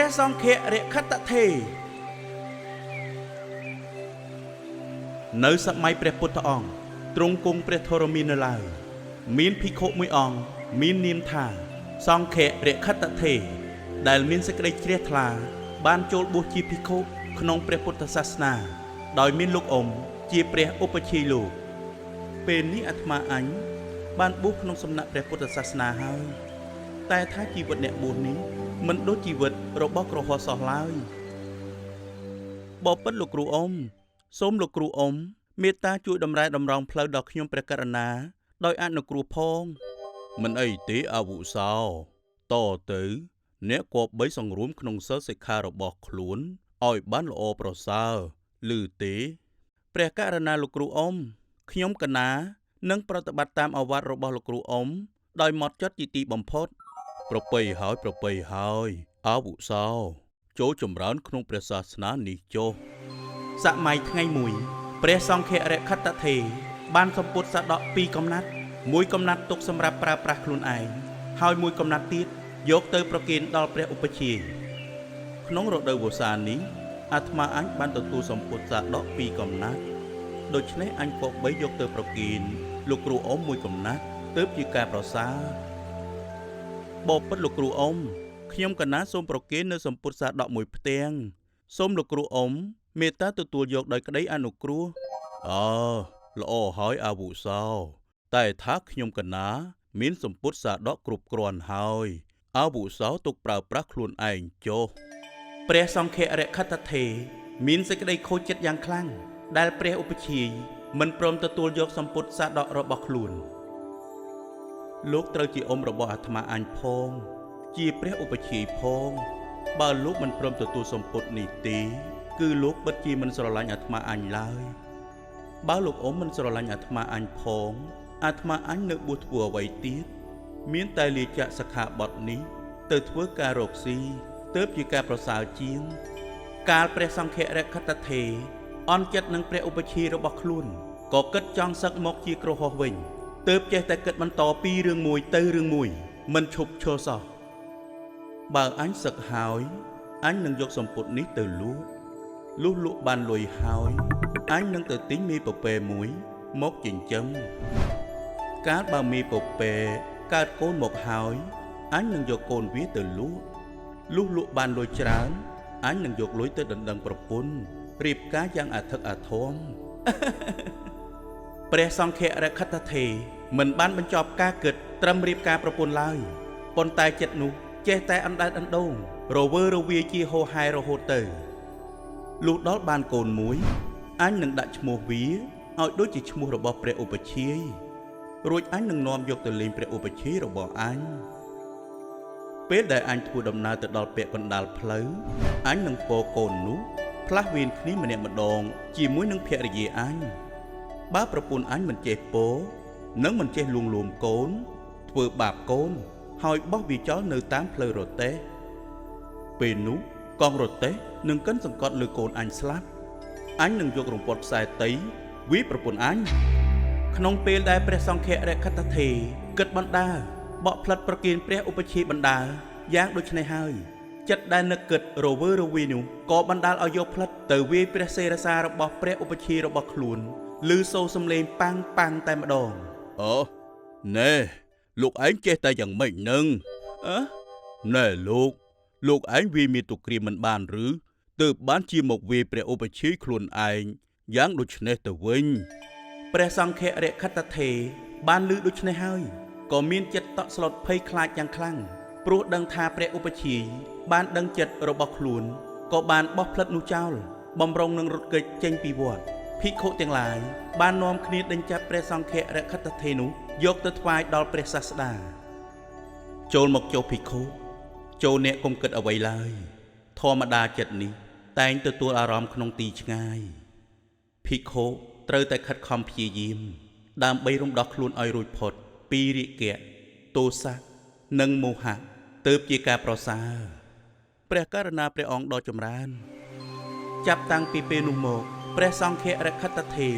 ព្រះសង្ឃរខត្តថេរនៅសម័យព្រះពុទ្ធអង្គទ្រង់គង់ព្រះធរមាននៅឡើយមានភិក្ខុមួយអង្គមាននាមថាសង្ឃរខត្តថេរដែលមានសេចក្តីជ្រះថ្លាបានចូលបួសជាភិក្ខុក្នុងព្រះពុទ្ធសាសនាដោយមានលោកអ៊ំជាព្រះឧបជាលោកពេលនេះអាត្មាអញបានបួសក្នុងសំណាក់ព្រះពុទ្ធសាសនាហើយតែថាជីវិតអ្នកបួសនេះមិនដូចជីវិតរបស់ក្រហមសោះឡើយបបិទ្ធលោកគ្រូអ៊ំសូមលោកគ្រូអ៊ំមេត្តាជួយតម្រែតម្រង់ផ្លូវដល់ខ្ញុំព្រះករុណាដោយអនុគ្រោះផងមិនអីទេអាវុសោតទៅអ្នកគប្បីសង្រួមក្នុងសិលសិក្ខារបស់ខ្លួនឲ្យបានល្អប្រសើរឮទេព្រះករុណាលោកគ្រូអ៊ំខ្ញុំកណានឹងប្រតិបត្តិតាមអាវត្តរបស់លោកគ្រូអ៊ំដោយហ្មត់ចត់ជាទីបំផុតប្រពៃហើយអាវុសោចូលចម្រើនក្នុងព្រះសាសនានេះចុះសម័យថ្ងៃមួយព្រះសង្ឃរខត្តថេរបានសម្ពុតសាដក2កំណាត់មួយកំណាត់ទុកសម្រាប់ប្រើប្រាស់ខ្លួនឯងហើយមួយកំណាត់ទៀតយកទៅប្រគេនដល់ព្រះឧបជាក្នុងរដូវវស្សានេះអាត្មាអញបានទទួលសម្ពុតសាដក2កំណាត់ដូច្នេះអញក៏បីយកទៅប្រគេនលោកគ្រូអ៊ំមួយកំណាត់ទើបជាការប្រសើរបបិទ្ធលោកគ្រូអ៊ំខ្ញុំកណាសូមប្រគេននៅសម្ពុតសាដកមួយផ្ទាំងសូមលោកគ្រូអ៊ំមេត្តាទទួលយកដោយក្តីអនុគ្រោះល្អហើយអាវុសោតែថាខ្ញុំកណាមានសម្ពុតសាដកគ្រប់គ្រាន់ហើយអាវុសោទុកប្រើប្រាស់ខ្លួនឯងចុះព្រះសង្ឃរខត្តថេរមានសេចក្តីខូចចិត្តយ៉ាងខ្លាំងដែលព្រះឧបជាមិនព្រមទទួលយកសម្ពុតសាដករបស់ខ្លួនលោកត្រូវជាអ៊ំរបស់អាត្មាអញផងជាព្រះឧបជាផងបើលោកមិនព្រមទទួលសម្ពុតនេះទេគឺលោកពិតជាមិនស្រឡាញ់អាត្មាអញឡើយបើលោកអ៊ំមិនស្រឡាញ់អាត្មាអញផងអាត្មាអញនៅបួសធ្វើអ្វីទៀតមានតែលាចាកសិក្ខាបទនេះទៅធ្វើការរកស៊ីទើបជាការប្រសើរជាងកាលព្រះសង្ឃរខត្តថេរអន់ចិត្តនឹងព្រះឧបជារបស់ខ្លួនក៏គិតចង់សឹកមកជាក្រហមវិញទើបចេះតែគិតបន្តពីរឿងមួយទៅរឿងមួយមិនឈប់ឈរសោះបើអញសឹកហើយអញនឹងយកសម្ពុតនេះទៅលក់បានលុយហើយអញនឹងទៅទិញមេពពែមួយមកចិញ្ចឹមកាលបើមេពពែកើតកូនមកហើយអញនឹងយកកូនវាទៅលក់បានលុយច្រើនអញនឹងយកលុយទៅដណ្ដឹងប្រពន្ធរៀបការយ៉ាងអធិកអធមព្រះសង្ឃរខត្តថេរមិនបានបញ្ចប់ការគិតត្រឹមរៀបការប្រពន្ធឡើយប៉ុន្តែចិត្តនោះចេះតែអណ្ដែតអណ្ដូងរវើរវាយជាហូរហែរហូតទៅលុះដល់បានកូនមួយអញនឹងដាក់ឈ្មោះវាឲ្យដូចជាឈ្មោះរបស់ព្រះឧបជារួចអញនឹងនាំយកទៅលេងព្រះឧបជារបស់អញពេលដែលអញធ្វើដំណើរទៅដល់ពាក់កណ្ដាលផ្លូវអញនឹងពោកូននោះផ្លាស់វៀនគ្នាម្នាក់ម្ដងជាមួយនឹងភរិយាអញបើប្រពន្ធអញមិនចេះពោនិងមិនចេះលួងលោមកូនធ្វើបាបកូនហើយបោះវាចោលនៅតាមផ្លូវរទេះពេលនោះកង់រទេះនឹងកិនសង្កត់លើកូនអញស្លាប់អញនឹងយករំពាត់ខ្សែតីវាប្រពន្ធអញក្នុងពេលដែលព្រះសង្ឃរខត្តថេរគិតបណ្ដាបកផ្លិតប្រគិនព្រះឧបជាបណ្ដាយ៉ាងដូចនេះហើយចិត្តដែលនឹកគិតរវើរវាយនោះក៏បណ្ដាលឲ្យយកផ្លិតទៅវាយព្រះសេរសារបស់ព្រះឧបជារបស់ខ្លួនឮសូរសំឡេងប៉ាំងតែម្ដងណែលោកឯងចេះតែយ៉ាងម៉េចនឹងណែលោកឯងវាមានទុក្រាមមិនបានឬទើបបានជាមកវាយព្រះឧបជាខ្លួនឯងយ៉ាងដូចនេះទៅវិញព្រះសង្ឃរខត្តថេរបានឮដូចនេះហើយក៏មានចិត្តតក់ស្លុតភ័យខ្លាចយ៉ាងខ្លាំងព្រោះដឹងថាព្រះឧបជាបានដឹងចិត្តរបស់ខ្លួនក៏បានបោះផ្លិតនោះចោលបំរុងនឹងរត់គេចចេញពីវត្តភិក្ខុទាំងឡាយបាននាំគ្នាដេញចាប់ព្រះសង្ឃរខត្តថេរនោះយកទៅថ្វាយដល់ព្រះសាស្តាចូលមកចុះភិក្ខុចូលអ្នកកុំគិតអ្វីឡើយធម្មតាចិត្តនេះតែងទទួលអារម្មណ៍ក្នុងទីឆ្ងាយភិក្ខុត្រូវតែខិតខំព្យាយាមដើម្បីរំដោះខ្លួនឲ្យរួចផុតពីរាគៈទោសៈនិងមោហៈទើបជាការប្រសើរព្រះករុណាព្រះអង្គដ៏ចម្រើនចាប់តាំងពីពេលនោះមកព្រះសង្ឃរខត្តថេរ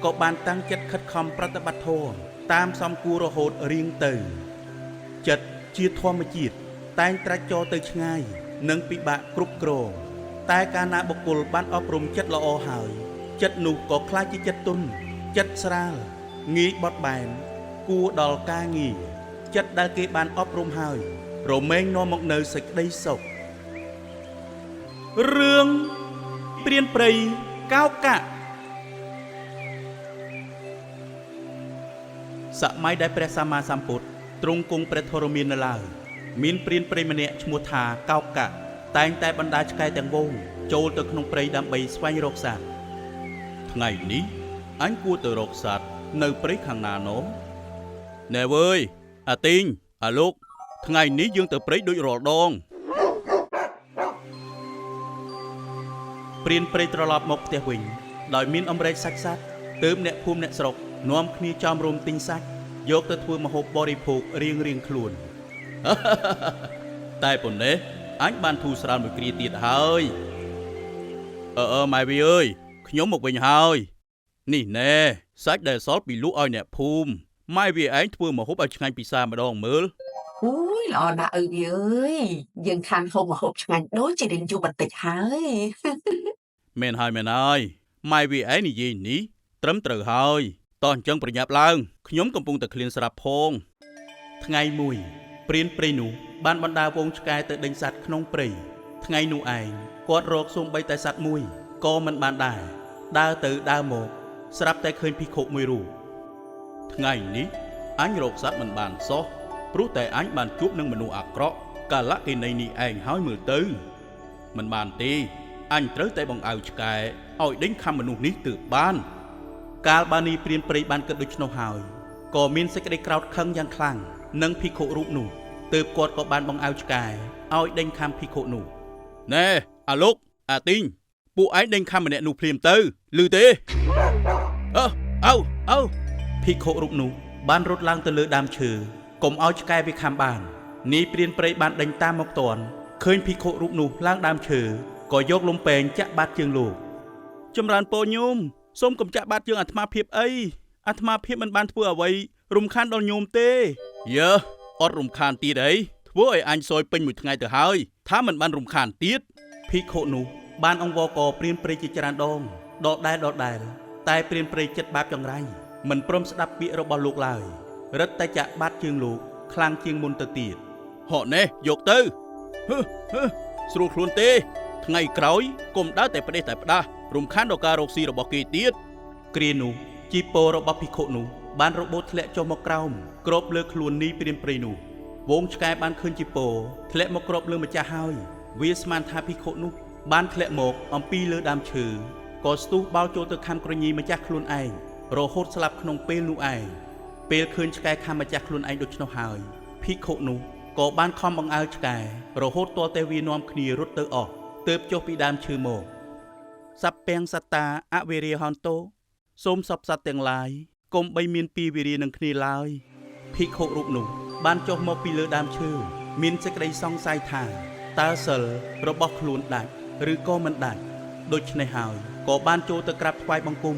ក៏បានតាំងចិត្តខិតខំប្រតិបត្តិធម៌តាមសំគួររហូតរៀងទៅចិត្តជាធម្មជាតិតែងត្រាច់ចោលទៅឆ្ងាយ និងពិបាកគ្រប់គ្រងតែកាលណាបុគ្គលបានអប់រំចិត្តល្អហើយចិត្តនោះក៏ក្លាយជាចិត្តទន់ចិត្តស្រាលងាយបត់បែនគួរដល់ការងារចិត្តដែលគេបានអប់រំហើយរមែងនាំមកនៅសេចក្តីសុខរឿងព្រានព្រៃកោកាក់សម័យដែលព្រះសម្មាសម្ពុទ្ធទ្រង់គង់ព្រះធរមាននៅឡើយមានព្រានព្រៃម្នាក់ឈ្មោះថាកោកាក់តែងតែបណ្ដាឆ្កែទាំងវងចូលទៅក្នុងព្រៃដើម្បីស្វែងរកសត្វថ្ងៃនេះអញគួរទៅរកសត្វនៅព្រៃខាងណាណូណែវើយអាទីងអាលោកថ្ងៃនេះយើងទៅព្រៃដូចរាល់ដងព្រានព្រៃត្រឡប់មកផ្ទះវិញដោយមានអំរែកសាច់ទើបអ្នកភូមិអ្នកស្រុកនាំគ្នាចោមរោមទិញសាច់យកទៅធ្វើម្ហូបបរិភោគរៀងខ្លួនតែប៉ុណ្ណេះអញបានធូរស្រាលមួយគ្រាទៀតហើយម៉ែវាអើយខ្ញុំមកវិញហើយនេះណែសាច់ដែលសល់ពីលក់ឲ្យអ្នកភូមិម៉ែវាឯងធ្វើម្ហូបឲ្យឆ្ងាញ់ពិសាម្ដងមើលអូយល្អណាស់អើយអើយយើងខានហូបម្ហូបឆ្ងាញ់ដូចជារៀងយូរបន្តិចហើយមែនហើយម៉ែវាឯងនិយាយនេះត្រឹមត្រូវហើយតោះអញ្ចឹងប្រញាប់ឡើងខ្ញុំកំពុងតែឃ្លានស្រាប់ផងថ្ងៃមួយព្រានព្រៃនោះបានបណ្ដាវងឆ្កែទៅដេញសត្វក្នុងព្រៃថ្ងៃនោះឯងគាត់រកសូម្បីតែសត្វមួយក៏មិនបានដែរដើរទៅដើរមកស្រាប់តែឃើញភិក្ខុមួយរូបថ្ងៃនេះអញរកសត្វមិនបានសោះព្រោះតែអញបានជួបនឹងមនុស្សអាក្រក់កាលៈកេណីនេះឯងហើយមើលទៅមិនបានទេអញត្រូវតែបង្អើឆ្កែឲ្យដេញខំមនុស្សនេះទើបបានកាលបានីព្រានព្រៃបានគិតដូច្នោះហើយក៏មានសេចក្តីក្រោធខឹងយ៉ាងខ្លាំងនឹងភិក្ខុរូបនោះទើបគាត់ក៏បានបង្អើឆ្កែឲ្យដេញខំភិក្ខុនោះណែអាលោកអាទីងពួកឯងដេញខំម្នាក់នោះភ្លាមទៅឮទេអើភិក្ខុរូបនោះបានរត់ឡើងទៅលើដើមឈើកុំឲ្យឆ្កែវាខំបាននាយព្រានព្រៃបានដេញតាមមកទាន់ឃើញភិក្ខុរូបនោះឡើងដើមឈើក៏យកលំពេងចាក់បាត់ជើងលោកចម្រើនពរញោមសូមកុំចាក់បាត់ជើងអាត្មាភាពអីអាត្មាភាពមិនបានធ្វើអ្វីរំខានដល់ញោមទេយើអត់រំខានទៀតអីធ្វើឲ្យអញសយពេញមួយថ្ងៃទៅហើយថាមិនបានរំខានទៀតភិក្ខុនោះបានអង្វរកព្រានព្រៃជាច្រើនដងដដែលតែព្រានព្រៃចិត្តបាបចង្រៃមិនព្រមស្ដាប់ពាក្យរបស់លោកឡើយរឹតតែចាក់បាត់ជើងលោកខ្លាំងជាងមុនទៅទៀតហកនេះយកទៅស្រួលខ្លួនទេថ្ងៃក្រោយកុំដើរតែផ្ដេសតែផ្ដាស់រំខានដល់ការរកស៊ីរបស់គេទៀតគ្រានោះជីពោរបស់ភិក្ខុនោះបានរបូតធ្លាក់ចុះមកក្រោមគ្របលើខ្លួននាយព្រានព្រៃនោះវងឆ្កែបានឃើញជីពោធ្លាក់មកគ្របលើម្ចាស់ហើយវាស្មានថាភិក្ខុនោះបានធ្លាក់មកអំពីលើដើមឈើក៏ស្ទុះបោលចូលទៅខំក្រញីម្ចាស់ខ្លួនឯងរហូតស្លាប់ក្នុងពេលនោះឯងពេលឃើញឆ្កែខំម្ចាស់ខ្លួនឯងដូច្នោះហើយភិក្ខុនោះក៏បានខំបង្អើឆ្កែរហូតទាល់តែវានាំគ្នារត់ទៅអស់ទើបចុះពីដើមឈើមកសព្ពាំងសត្តាអវេរាហន្តោសូមសពសត្វទាំងឡាយកុំបីមានពីវេរានឹងគ្នាឡើយភិក្ខុរូបនោះបានចុះមកពីលើដើមឈើមានសេចក្តីសង្ស័យថាតើសិលរបស់ខ្លួនដាច់ឬក៏មិនដាច់ដូច្នេះហើយក៏បានចូលទៅក្រាបថ្វាយបង្គំ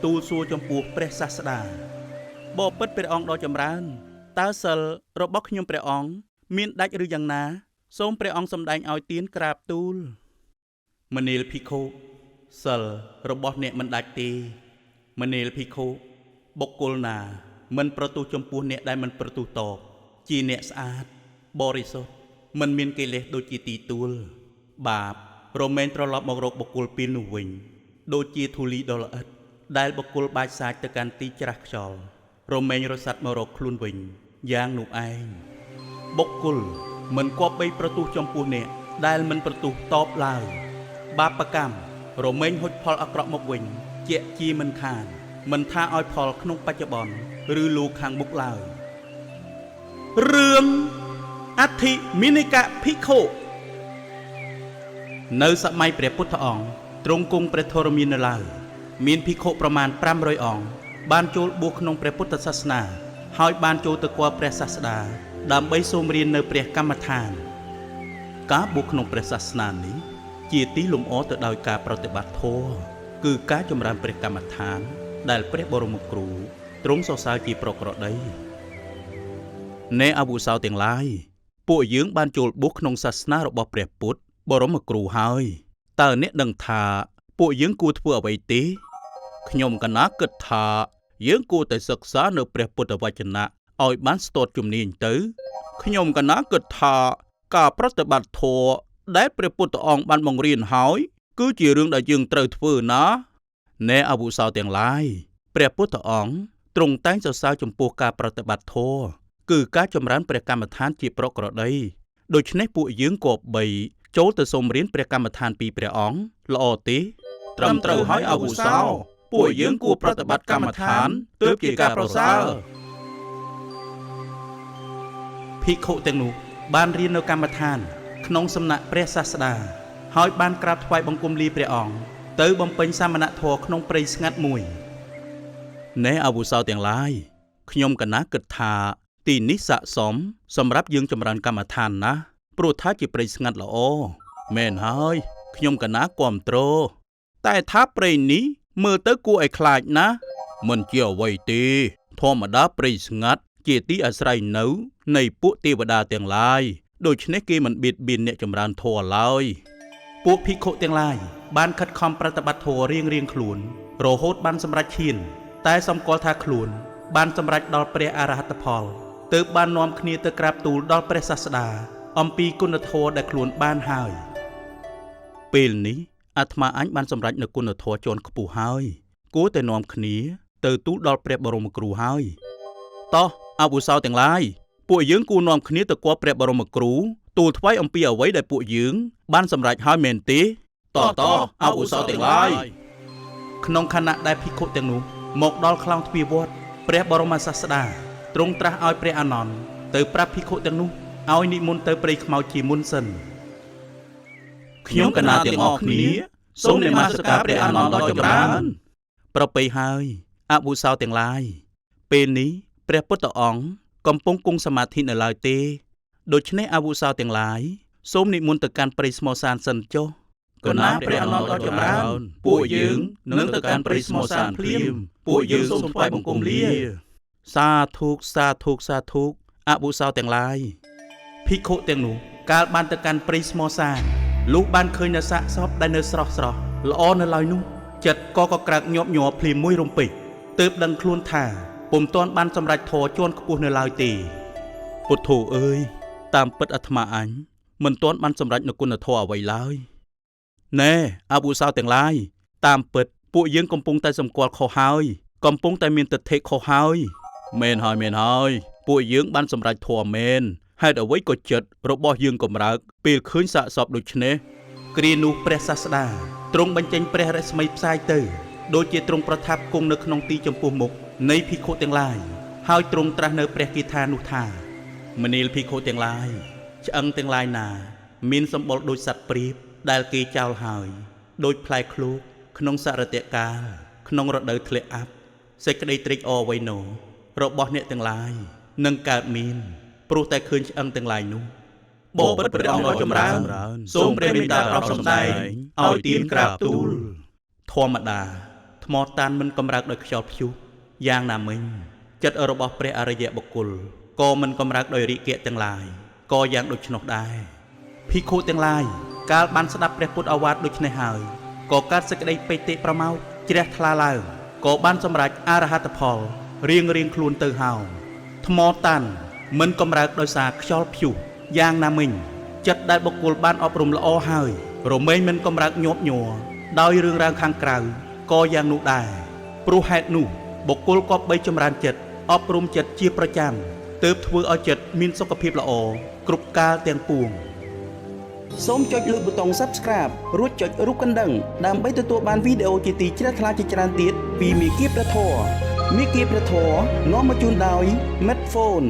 ទូលសួរចំពោះព្រះសាស្តាបបិទ្ធព្រះអង្គដ៏ចម្រើនតើសិលរបស់ខ្ញុំព្រះអង្គមានដាច់ឬយ៉ាងណាសូមព្រះអង្គសម្ដែងឲ្យទានក្រាបទូលមនាលភិក្ខុសិលរបស់អ្នកមិនដាច់ទេមនាលភិក្ខុបុគ្គលណាមិនប្រទូសចំពោះអ្នកដែលមិនប្រទូសតបជាអ្នកស្អាតបរិសុទ្ធមិនមានកិលេសដូចជាទីទួលបាបរមែងត្រឡប់មករកបុគ្គលពីលនោះវិញដូចជាធូលីដ៏ល្អិតដែលបុគ្គលបាចសាចទៅកាន់ទីច្រាស់ខ្យល់រមែងរសាត់មករកខ្លួនវិញយ៉ាងនោះឯងបុគ្គលមិនគប្បីប្រទូសចំពោះអ្នកដែលមិនប្រទូសតបឡើយបាបកម្មរមែងហុចផលអាក្រក់មកវិញជាជាមិនខានមិនថាឲ្យផលក្នុងបច្ចុប្បន្នឬលោកខាងមុខឡើយរឿងអធិមិនិកភិក្ខុនៅសម័យព្រះពុទ្ធអង្គទ្រង់គង់ព្រះធរមាននៅឡើយមានភិក្ខុប្រមាណ500អង្គបានចូលបួសក្នុងព្រះពុទ្ធសាសនាហើយបានចូលទៅគាល់ព្រះសាស្តាដើម្បីសូមរៀននៅព្រះកម្មដ្ឋានការបួសក្នុងព្រះសាសនានេះជាទីលំអទៅដោយការប្រតិបត្តិធម៌គឺការចម្រើនព្រះកម្មដ្ឋានដែលព្រះបរមគ្រូទ្រង់សរសើរជាប្រក្រតីអ្នកអវុសោទាំងឡាយពួកយើងបានចូលបួសក្នុងសាសនារបស់ព្រះពុទ្ធ បរមគ្រូហើយតើអ្នកដឹងថាពួកយើងគួរធ្វើអ្វីទេខ្ញុំកណាគិតថាយើងគួរតែសិក្សានៅព្រះពុទ្ធវចនៈឲ្យបានស្ទាត់ជំនាញទៅខ្ញុំកណាគិតថាការប្រតិបត្តិធម៌ដែលព្រះពុទ្ធអង្គបានបង្រៀនហើយគឺជារឿងដែលយើងត្រូវធ្វើណាណែអវុសោទាំងឡាយព្រះពុទ្ធអង្គទ្រង់តែងសរសើរចំពោះការប្រតិបត្តិធម៌គឺការចម្រើនព្រះកម្មដ្ឋានជាប្រក្រតីដូច្នេះពួកយើងក៏បីចូលទៅសូមរៀនព្រះកម្មដ្ឋានពីព្រះអង្គល្អទេត្រឹមត្រូវហើយអវុសោពួកយើងគួរប្រតិបត្តិកម្មដ្ឋានទើបជាការប្រសើរភិក្ខុទាំងនោះបានរៀននៅកម្មដ្ឋានក្នុងសំណាក់ព្រះសាស្តាហើយបានក្រាបថ្វាយបង្គំលាព្រះអង្គទៅបំពេញសាមណធម៌ក្នុងព្រៃស្ងាត់មួយណែអវុសោទាំងឡាយខ្ញុំកណាគិតថាទីនេះស័ក្តិសមសម្រាប់យើងចម្រើនកម្មដ្ឋានណាព្រោះថាជាព្រៃស្ងាត់ល្អមែនហើយខ្ញុំកណាគាំទ្រតែថាព្រៃនេះមើលទៅគួរឲ្យខ្លាចណាស់មិនជាអ្វីទេធម្មតាព្រៃស្ងាត់ជាទីអាស្រ័យនៅនៃពួកទេវតាទាំងឡាយដូច្នេះគេមិនបៀតបៀនអ្នកចម្រើនធម៌ឡើយពួកភិក្ខុទាំងឡាយបានខិតខំប្រតិបត្តិធម៌រៀងៗខ្លួនរហូតបានសម្រេចឈានតែសម្គាល់ថាខ្លួនបានសម្រេចដល់ព្រះអរហត្តផលទើបបាននាំគ្នាទៅក្រាបទូលដល់ព្រះសាស្តាអំពីគុណធម៌ដែលខ្លួនបានហើយពេលនេះអាត្មាអញបានសម្រេចនៅគុណធម៌ជាន់ខ្ពស់ហើយគួរតែនាំគ្នាទៅទូលដល់ព្រះបរមគ្រូហើយតោះអវុសោទាំងឡាយពួកយើងគួរនាំគ្នាទៅគាល់ព្រះបរមគ្រូទូលថ្វាយអំពីអ្វីដែលពួកយើងបានសម្រេចហើយមែនទេតអវុសោទាំងឡាយក្នុងខណៈដែលភិក្ខុទាំងនោះមកដល់ខ្លោងទ្វារវត្តព្រះបរមសាស្តាទ្រង់ត្រាស់ឲ្យព្រះអានន្ទទៅប្រាប់ភិក្ខុទាំងនោះឲ្យនិមន្តទៅព្រៃខ្មោចជាមុនសិនខ្ញុំកណាទាំងអស់គ្នាសូមនមស្ការព្រះអានន្ទដ៏ចម្រើនប្រពៃហើយអវុសោទាំងឡាយពេលនេះព្រះពុទ្ធអង្គកំពុងគង់សមាធិនៅឡើយទេដូច្នេះអវុសោទាំងឡាយសូមនិមន្តទៅកាន់ព្រៃស្មោសានសិនចុះកណាព្រះអានន្ទដ៏ចម្រើនពួកយើងនឹងទៅកាន់ព្រៃស្មោសានភ្លាមពួកយើងសូមថ្វាយបង្គំលាសាធុសាធុសាធុអវុសោទាំងឡាយភិក្ខុទាំងនោះកាលបានទៅកាន់ព្រៃស្មោសានលុះបានឃើញនៅសាកសពដែលនៅស្រស់ល្អនៅឡើយនោះចិត្តក៏ក្រើកញាប់ញ័រភ្លាមមួយរំពេចទើបដឹងខ្លួនថាពុំទាន់បានសម្រេចធម៌ជាន់ខ្ពស់នៅឡើយទេពុទ្ធោអើយតាមពិតអាត្មាអញមិនទាន់បានសម្រេចនូវគុណធម៌អ្វីឡើយណែអវុសោទាំងឡាយតាមពិតពួកយើងកំពុងតែសម្គាល់ខុសហើយកំពុងតែមានទិដ្ឋិខុសហើយមែនហើយពួកយើងបានសម្រេចធម៌មែនហេតុអ្វីក៏ចិត្តរបស់យើងកម្រើកពេលឃើញសាកសពដូច្នេះគ្រានោះព្រះសាស្តាទ្រង់បញ្ចេញព្រះរស្មីផ្សាយទៅដូចជាទ្រង់ប្រថាប់គង់នៅក្នុងទីចំពោះមុខនៃភិក្ខុទាំងឡាយហើយទ្រង់ត្រាស់នៅព្រះគាថានោះថាមនាលភិក្ខុទាំងឡាយឆ្អឹងទាំងឡាយណាមានសម្បុរដូចសត្វព្រាបដែលគេចោលហើយដូចផ្លែឃ្លោកក្នុងសរតកាលក្នុងរដូវធ្លាក់អាប់សេចក្តីត្រេកអរអ្វីណូរបស់អ្នកទាំងឡាយនឹងកើតមានព្រោះតែឃើញឆ្អឹងទាំងឡាយនោះបបិទ្ធព្រះអង្គដ៏ចម្រើនសូមព្រះមេត្តាប្រោសសម្ដែងឲ្យទានក្រាបទូលធម្មតាថ្មតានមិនកម្រើកដោយខ្យល់ព្យុះយ៉ាងណាមិញចិត្តរបស់ព្រះអរិយបុគ្គលក៏មិនកម្រើកដោយរិគៈទាំងឡាយក៏យ៉ាងដូច្នោះដែរភិក្ខុទាំងឡាយកាលបានស្ដាប់ព្រះពុទ្ធឱវាទដូច្នេះហើយក៏កើតសេចក្តីបេតិប្រមោទជ្រះថ្លាឡើងក៏បានសម្រេចអរហត្តផលរៀងខ្លួនទៅហើយថ្មតានមិនកម្រើកដោយសារខ្យល់ព្យុះយ៉ាងណាមិញចិត្តដែលបុគ្គលបានអប់រំល្អហើយរមែងមិនកម្រើកញាប់ញ័រដោយរឿងរ៉ាវខាងក្រៅក៏យ៉ាងនោះដែរព្រោះហេតុនោះបុគ្គលក៏បីចម្រើនចិត្តអប់រំចិត្តជាប្រចាំទើបធ្វើឲ្យចិត្តមានសុខភាពល្អគ្រប់កាលទាំងពួងសូមចុចលើប៊ូតុង Subscribe រួចចុចរូបកណ្ដឹងដើម្បីទទួលបានវីដេអូជាទីជ្រះថ្លាជាច្រើនទៀតពីមេគាព្រះធម៌នាំមកជូនដោយ Medphone